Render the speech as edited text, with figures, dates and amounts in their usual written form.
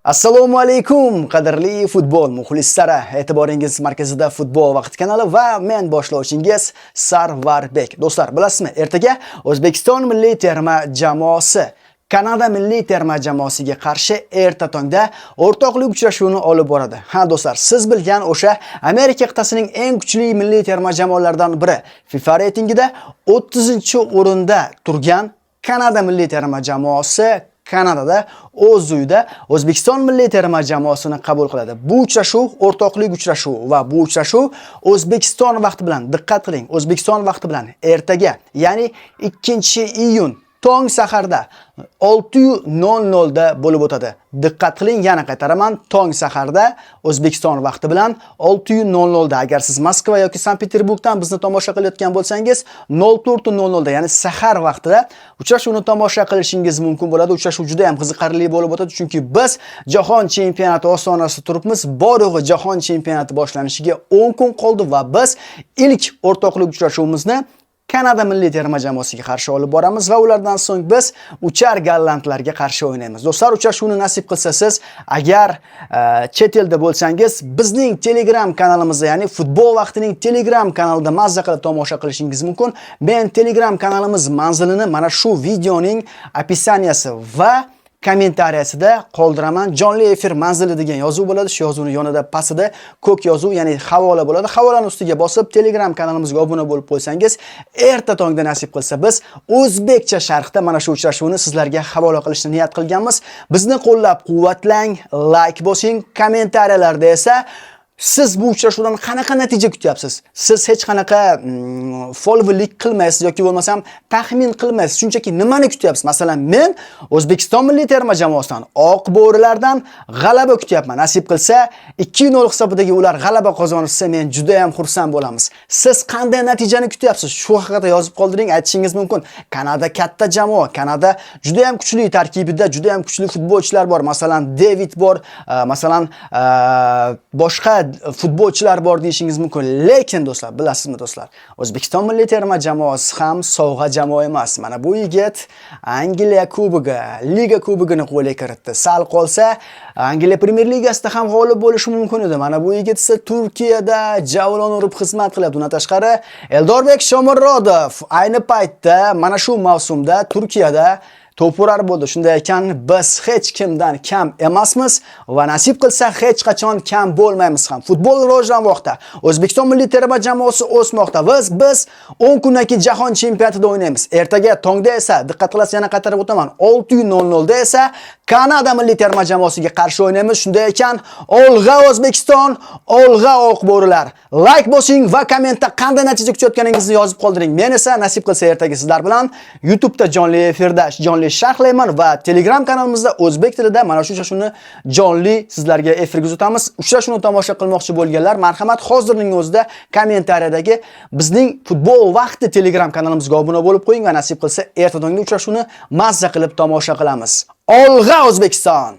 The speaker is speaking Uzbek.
Assalomu alaykum, qadrli futbol muxlislari. E'tiboringiz markazida Futbol vaqti kanali va men boshlovchingiz Sarvarbek. Do'stlar, bilasizmi, ertaga O'zbekiston milliy terma jamoasi Kanada milliy terma jamoasiga qarshi erta tongda o'rtoqlik uchrashuvini olib boradi. Ha do'stlar, siz bilgan o'sha Amerika qit'asining eng kuchli milliy terma jamoalaridan biri FIFA reytingida 30-o'rinda turgan Kanada milliy terma jamoasi Kanadada o'z uyida O'zbekiston milliy terma jamoasini qabul qiladi. Bu uchrashuv o'rtoqlik uchrashuvi va bu uchrashuv O'zbekiston vaqti bilan, diqqat qiling, O'zbekiston vaqti bilan ertaga, ya'ni 2-iyun tong saharda 6:00 da bo'lib o'tadi. Diqqat qiling, yana qaytaraman, tong saharda O'zbekiston vaqti bilan 6:00 da. Agar siz Moskva yoki Sankt-Peterburgdan bizni tomosha qilayotgan bo'lsangiz, 04:00 da, ya'ni sahar vaqtida uchrashuvni tomosha qilishingiz mumkin bo'ladi. Uchrashuv juda ham qiziqarli bo'lib o'tadi, chunki biz Jahon chempionati ostonasida turibmiz. Borug'i Jahon chempionati boshlanishiga 10 kun qoldi va biz ilk o'rtoqlik uchrashuvimizni Kanada milliy terma jamoasiga qarshi olib boramiz va ulardan so'ng biz uchar gollandlarga qarshi o'ynaymiz. Do'stlar, uchrashuvni nasib qilsa siz agar chet elda bo'lsangiz, bizning Telegram kanalimizda, ya'ni Futbol vaqtining Telegram kanalida mazza qilib tomosha qilishingiz mumkin. Men Telegram kanalimiz manzilini mana shu videoning opisaniyasi va kommentariyasida qoldiraman. Jonli efir manzili degan yozuv bo'ladi. Shu yozuvning yonida pastida ko'k yozuv, ya'ni havola bo'ladi. Havolani ustiga bosib Telegram kanalimizga obuna bo'lib qo'ysangiz, erta tongda nasib qilsa biz o'zbekcha sharhda mana shu uchrashuvni sizlarga havola qilishni niyat qilganmiz. Bizni qo'llab-quvvatlang, like bosing, kommentariyalarda esa siz bu uchrashuvdan qanaqa natija kutyapsiz? Siz hech qanaqa folvilik qilmaysiz yoki bo'lmasam taxmin qilmaysiz. Shunchaki nimani kutyapsiz? Masalan, men O'zbekiston milliy terma jamoasidan, oq bo'rilardan g'alaba kutyapman. Nasib qilsa 2-0 hisobidagi ular g'alaba qozonsa, men juda ham xursand bo'lamiz. Siz qanday natijani kutyapsiz? Shu haqida yozib qoldiring, aytishingiz mumkin. Kanada katta jamoa, Kanada juda ham kuchli, tarkibida juda ham kuchli futbolchilar bor. Masalan, David bor, masalan, boshqa futbolchilar bor deyishingiz mumkin. Lekin do'stlar, bilasizmi do'stlar, O'zbekiston milliy terma jamoasi ham sovg'a jamoa emas. Mana bu yigit Angliya kubogi, Liga kubogini qo'lga kiritdi. Sal qolsa Angliya Premier Ligasida ham g'olib bo'lishi mumkin edi. Mana bu yigit esa Turkiyada javlon urib xizmat qilyapti. Undan tashqari Eldorbek Shomurodov ayni paytda mana shu mavsumda Turkiyada to'purar bo'ldi. Shunday ekan, biz hech kimdan kam emasmiz va nasib qilsa hech qachon kam bo'lmaymiz ham. Futbol rivojlanmoqda. O'zbekiston milliy terma jamoasi o'smoqda. Biz 10 kundan keyin jahon chempionatida o'ynaymiz. Ertaga tongda esa, diqqat qilasiz, yana qaytarib o'taman, 6:00 da esa Kanada milliy terma jamoasiga qarshi o'ynaymiz. Shunday ekan, olg'a O'zbekiston, olg'a oq bo'rilar. Like bosing va kommentda qanday natija kutayotganingizni yozib qoldiring. Men esa nasib qilsa ertaga sizlar bilan YouTube'da jonli efirda, jonli sharhlayman va Telegram kanalimizda o'zbek tilida mana shu uchrashuvni jonli sizlarga efirga uzatamiz. Uchrashuvni tomosha qilmoqchi bo'lganlar, marhamat, hozirning o'zida kommentariyadagi bizning Futbol vaqti Telegram kanalimizga obuna bo'lib qo'ying va nasib qilsa erta tongda uchrashuvni mazza qilib tomosha qilamiz. Olg'a O'zbekiston!